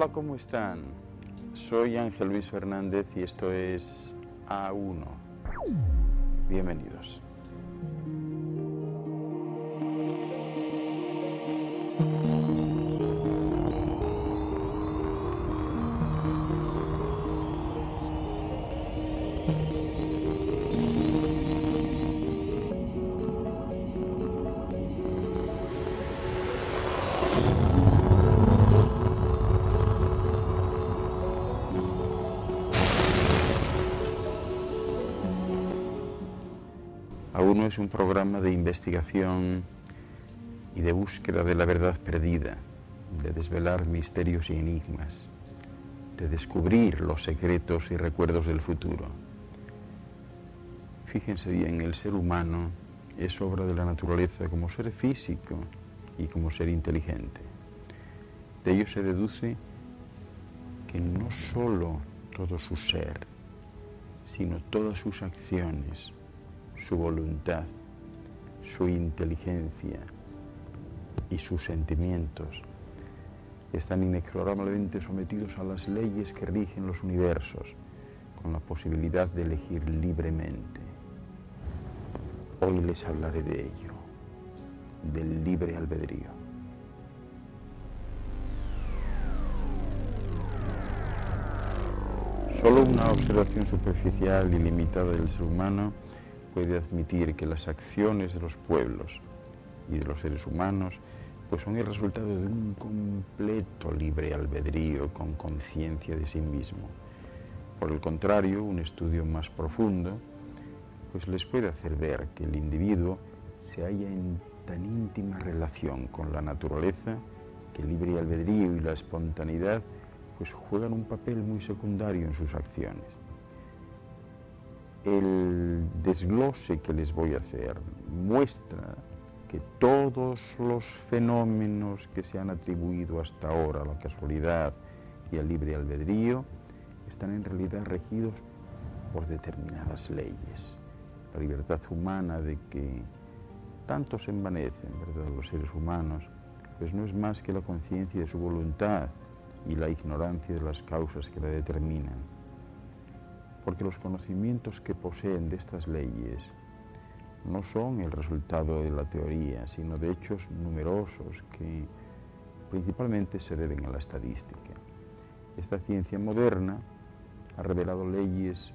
Hola, ¿cómo están? Soy Ángel Luis Fernández y esto es A1. Bienvenidos. A1 es un programa de investigación y de búsqueda de la verdad perdida, de desvelar misterios y enigmas, de descubrir los secretos y recuerdos del futuro. Fíjense bien, el ser humano es obra de la naturaleza como ser físico y como ser inteligente. De ello se deduce que no solo todo su ser, sino todas sus acciones, su voluntad, su inteligencia y sus sentimientos están inexorablemente sometidos a las leyes que rigen los universos, con la posibilidad de elegir libremente. Hoy les hablaré de ello, del libre albedrío. Solo una observación superficial y limitada del ser humano puede admitir que las acciones de los pueblos y de los seres humanos pues son el resultado de un completo libre albedrío con conciencia de sí mismo. Por el contrario, un estudio más profundo pues les puede hacer ver que el individuo se halla en tan íntima relación con la naturaleza que el libre albedrío y la espontaneidad pues juegan un papel muy secundario en sus acciones. El desglose que les voy a hacer muestra que todos los fenómenos que se han atribuido hasta ahora a la casualidad y al libre albedrío están en realidad regidos por determinadas leyes. La libertad humana de que tanto se envanecen, ¿verdad?, los seres humanos, pues no es más que la conciencia de su voluntad y la ignorancia de las causas que la determinan. Porque los conocimientos que poseen de estas leyes no son el resultado de la teoría, sino de hechos numerosos que principalmente se deben a la estadística. Esta ciencia moderna ha revelado leyes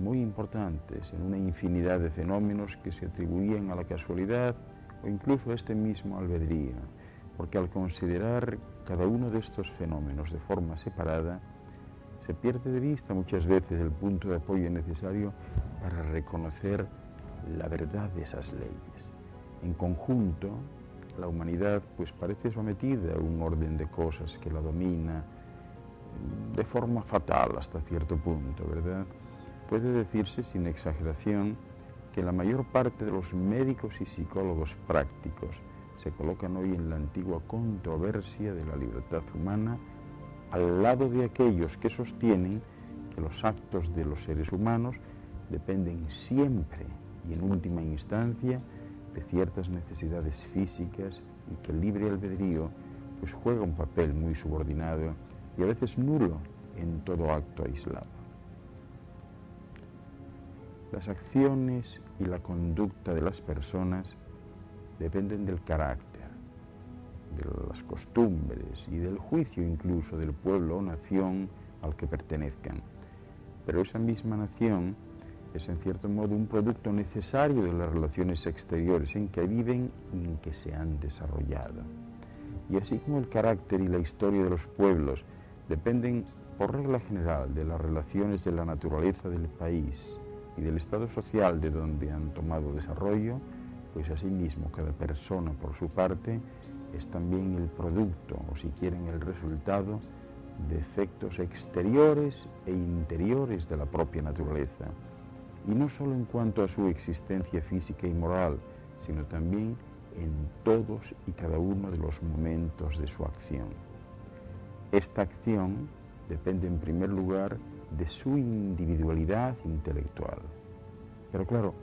muy importantes en una infinidad de fenómenos que se atribuían a la casualidad o incluso a este mismo albedrío, porque al considerar cada uno de estos fenómenos de forma separada, se pierde de vista muchas veces el punto de apoyo necesario para reconocer la verdad de esas leyes. En conjunto, la humanidad pues parece sometida a un orden de cosas que la domina de forma fatal hasta cierto punto, ¿verdad? Puede decirse sin exageración que la mayor parte de los médicos y psicólogos prácticos se colocan hoy en la antigua controversia de la libertad humana al lado de aquellos que sostienen que los actos de los seres humanos dependen siempre y en última instancia de ciertas necesidades físicas y que el libre albedrío pues juega un papel muy subordinado y a veces nulo en todo acto aislado. Las acciones y la conducta de las personas dependen del carácter, de las costumbres y del juicio incluso del pueblo o nación al que pertenezcan. Pero esa misma nación es en cierto modo un producto necesario de las relaciones exteriores en que viven y en que se han desarrollado. Y así como el carácter y la historia de los pueblos dependen por regla general de las relaciones de la naturaleza del país y del estado social de donde han tomado desarrollo, pues asimismo cada persona por su parte es también el producto, o si quieren el resultado, de efectos exteriores e interiores de la propia naturaleza. Y no solo en cuanto a su existencia física y moral, sino también en todos y cada uno de los momentos de su acción. Esta acción depende en primer lugar de su individualidad intelectual. Pero claro,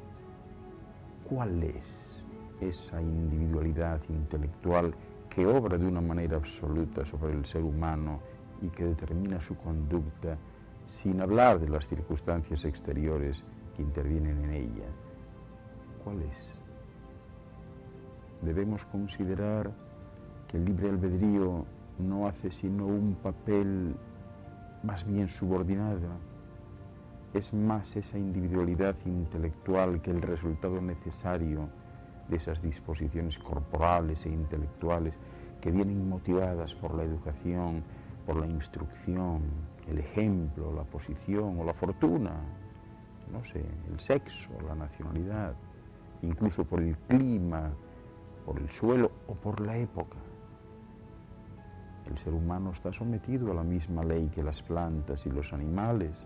¿cuál es esa individualidad intelectual que obra de una manera absoluta sobre el ser humano y que determina su conducta sin hablar de las circunstancias exteriores que intervienen en ella. ¿Cuál es? Debemos considerar que el libre albedrío no hace sino un papel más bien subordinado. Es más esa individualidad intelectual que el resultado necesario de esas disposiciones corporales e intelectuales que vienen motivadas por la educación, por la instrucción, el ejemplo, la posición o la fortuna, no sé, el sexo, la nacionalidad, incluso por el clima, por el suelo o por la época. El ser humano está sometido a la misma ley que las plantas y los animales,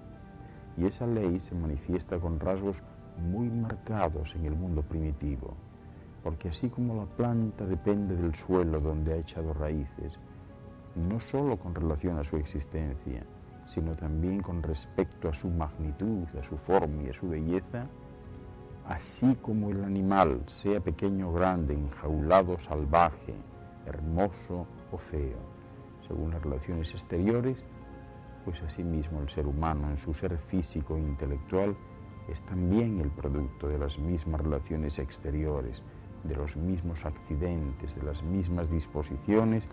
y esa ley se manifiesta con rasgos muy marcados en el mundo primitivo, porque así como la planta depende del suelo donde ha echado raíces, no solo con relación a su existencia, sino también con respecto a su magnitud, a su forma y a su belleza, así como el animal, sea pequeño o grande, enjaulado, salvaje, hermoso o feo, según las relaciones exteriores, pues asimismo el ser humano en su ser físico e intelectual es también el producto de las mismas relaciones exteriores, de los mismos accidentes, de las mismas disposiciones,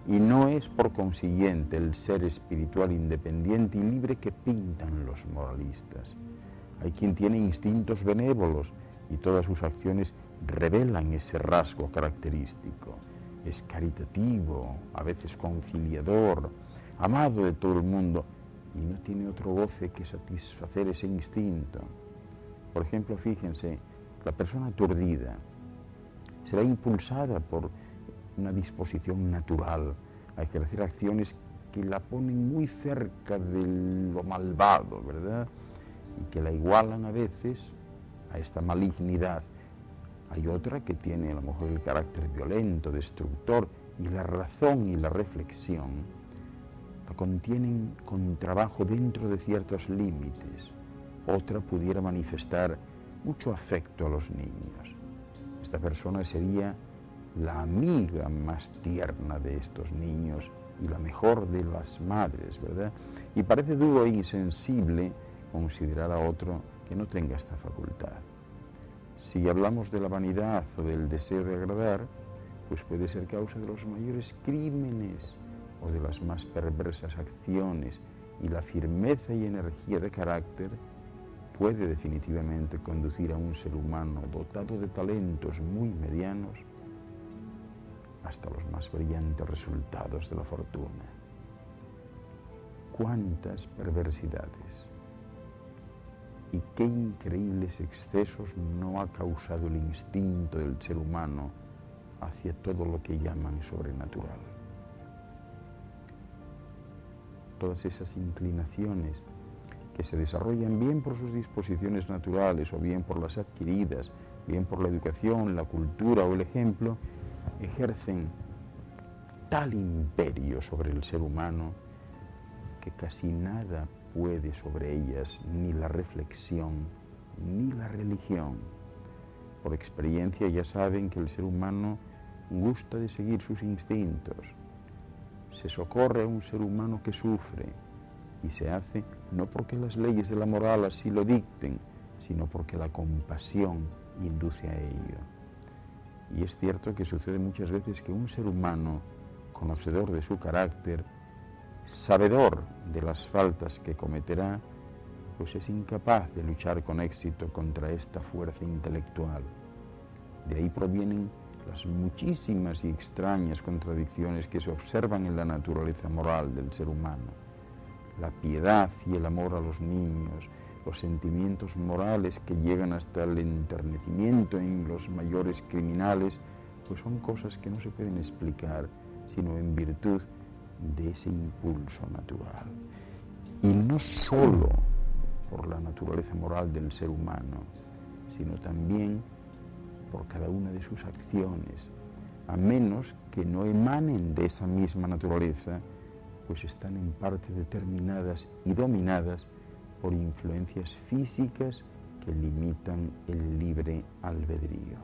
y no es por consiguiente el ser espiritual independiente y libre que pintan los moralistas. Hay quien tiene instintos benévolos y todas sus acciones revelan ese rasgo característico. Es caritativo, a veces conciliador, amado de todo el mundo, y no tiene otro goce que satisfacer ese instinto. Por ejemplo, fíjense, la persona aturdida será impulsada por una disposición natural a ejercer acciones que la ponen muy cerca de lo malvado, ¿verdad? Y que la igualan a veces a esta malignidad. Hay otra que tiene a lo mejor el carácter violento, destructor, y la razón y la reflexión la contienen con trabajo dentro de ciertos límites. Otra pudiera manifestar mucho afecto a los niños. Esta persona sería la amiga más tierna de estos niños y la mejor de las madres, ¿verdad? Y parece duro e insensible considerar a otro que no tenga esta facultad. Si hablamos de la vanidad o del deseo de agradar, pues puede ser causa de los mayores crímenes o de las más perversas acciones, y la firmeza y energía de carácter puede definitivamente conducir a un ser humano dotado de talentos muy medianos hasta los más brillantes resultados de la fortuna. ¡Cuántas perversidades! Y qué increíbles excesos no ha causado el instinto del ser humano hacia todo lo que llaman sobrenatural. Todas esas inclinaciones que se desarrollan bien por sus disposiciones naturales o bien por las adquiridas, bien por la educación, la cultura o el ejemplo, ejercen tal imperio sobre el ser humano que casi nada puede sobre ellas, ni la reflexión, ni la religión. Por experiencia ya saben que el ser humano gusta de seguir sus instintos. Se socorre a un ser humano que sufre y se hace no porque las leyes de la moral así lo dicten, sino porque la compasión induce a ello. Y es cierto que sucede muchas veces que un ser humano, conocedor de su carácter, sabedor de las faltas que cometerá, pues es incapaz de luchar con éxito contra esta fuerza intelectual. De ahí provienen las muchísimas y extrañas contradicciones que se observan en la naturaleza moral del ser humano. La piedad y el amor a los niños, los sentimientos morales que llegan hasta el enternecimiento en los mayores criminales, pues son cosas que no se pueden explicar, sino en virtud de ese impulso natural. Y no solo por la naturaleza moral del ser humano, sino también por cada una de sus acciones, a menos que no emanen de esa misma naturaleza, pues están en parte determinadas y dominadas por influencias físicas que limitan el libre albedrío.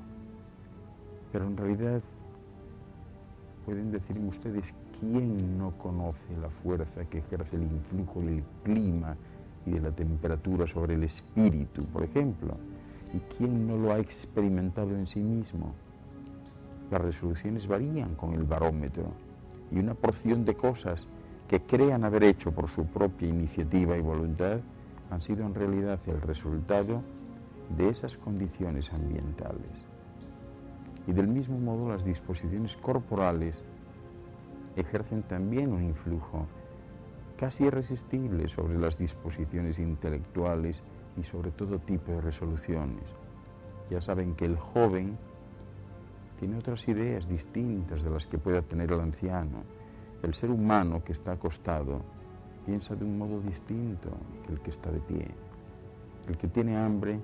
Pero en realidad, pueden decirme ustedes ¿quién no conoce la fuerza que ejerce el influjo del clima y de la temperatura sobre el espíritu, por ejemplo? ¿Y quién no lo ha experimentado en sí mismo? Las resoluciones varían con el barómetro y una porción de cosas que crean haber hecho por su propia iniciativa y voluntad han sido en realidad el resultado de esas condiciones ambientales. Y del mismo modo las disposiciones corporales ejercen también un influjo casi irresistible sobre las disposiciones intelectuales y sobre todo tipo de resoluciones. Ya saben que el joven tiene otras ideas distintas de las que pueda tener el anciano. El ser humano que está acostado piensa de un modo distinto que el que está de pie. El que tiene hambre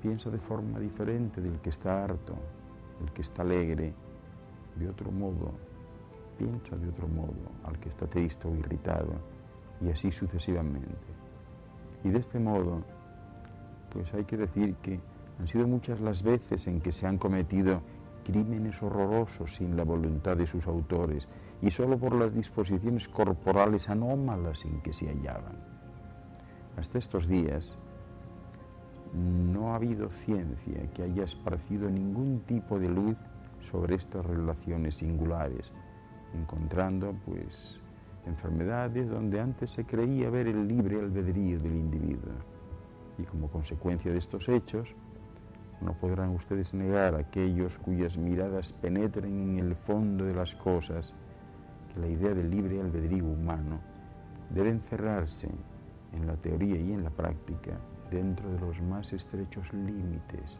piensa de forma diferente del que está harto. El que está alegre, de otro modo, piensa de otro modo al que está triste o irritado, y así sucesivamente. Y de este modo, pues hay que decir que han sido muchas las veces en que se han cometido crímenes horrorosos sin la voluntad de sus autores y solo por las disposiciones corporales anómalas en que se hallaban. Hasta estos días no ha habido ciencia que haya esparcido ningún tipo de luz sobre estas relaciones singulares, encontrando pues enfermedades donde antes se creía ver el libre albedrío del individuo. Y como consecuencia de estos hechos, no podrán ustedes negar a aquellos cuyas miradas penetren en el fondo de las cosas que la idea del libre albedrío humano debe encerrarse en la teoría y en la práctica dentro de los más estrechos límites,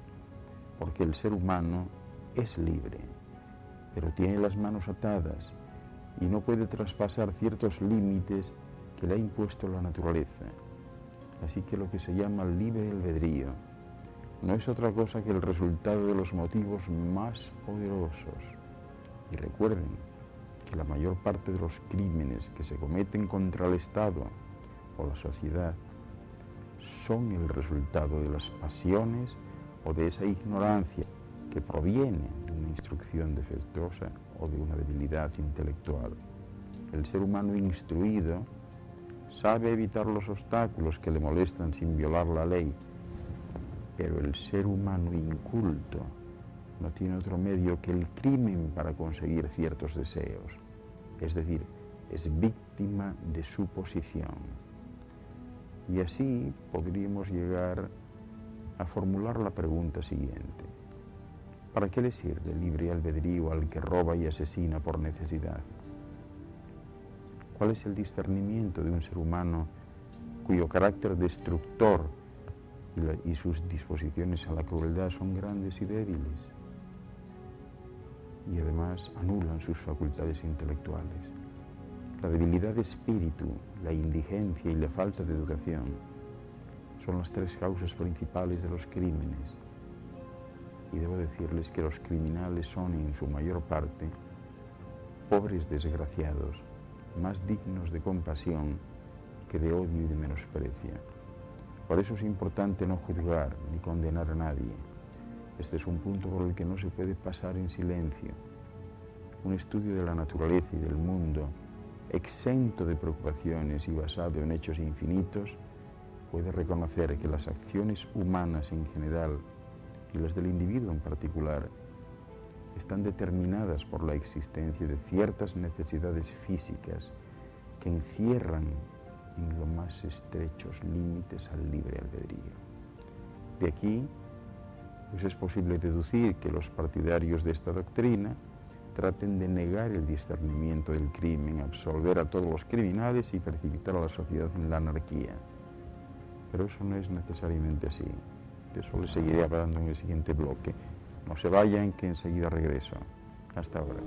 porque el ser humano es libre, pero tiene las manos atadas y no puede traspasar ciertos límites que le ha impuesto la naturaleza. Así que lo que se llama libre albedrío no es otra cosa que el resultado de los motivos más poderosos. Y recuerden que la mayor parte de los crímenes que se cometen contra el Estado o la sociedad son el resultado de las pasiones o de esa ignorancia que proviene de una instrucción defectuosa o de una debilidad intelectual. El ser humano instruido sabe evitar los obstáculos que le molestan sin violar la ley, pero el ser humano inculto no tiene otro medio que el crimen para conseguir ciertos deseos, es decir, es víctima de su posición. Y así podríamos llegar a formular la pregunta siguiente: ¿para qué le sirve el libre albedrío al que roba y asesina por necesidad? ¿Cuál es el discernimiento de un ser humano cuyo carácter destructor y sus disposiciones a la crueldad son grandes y débiles? Y además anulan sus facultades intelectuales. La debilidad de espíritu, la indigencia y la falta de educación son las tres causas principales de los crímenes. Y debo decirles que los criminales son, en su mayor parte, pobres desgraciados, más dignos de compasión que de odio y de menosprecio. Por eso es importante no juzgar ni condenar a nadie. Este es un punto por el que no se puede pasar en silencio. Un estudio de la naturaleza y del mundo, exento de preocupaciones y basado en hechos infinitos, puede reconocer que las acciones humanas en general y las del individuo en particular están determinadas por la existencia de ciertas necesidades físicas que encierran en los más estrechos límites al libre albedrío. De aquí, pues es posible deducir que los partidarios de esta doctrina traten de negar el discernimiento del crimen, absolver a todos los criminales y precipitar a la sociedad en la anarquía. Pero eso no es necesariamente así. De eso les seguiré hablando en el siguiente bloque. No se vayan, que enseguida regreso. Hasta ahora.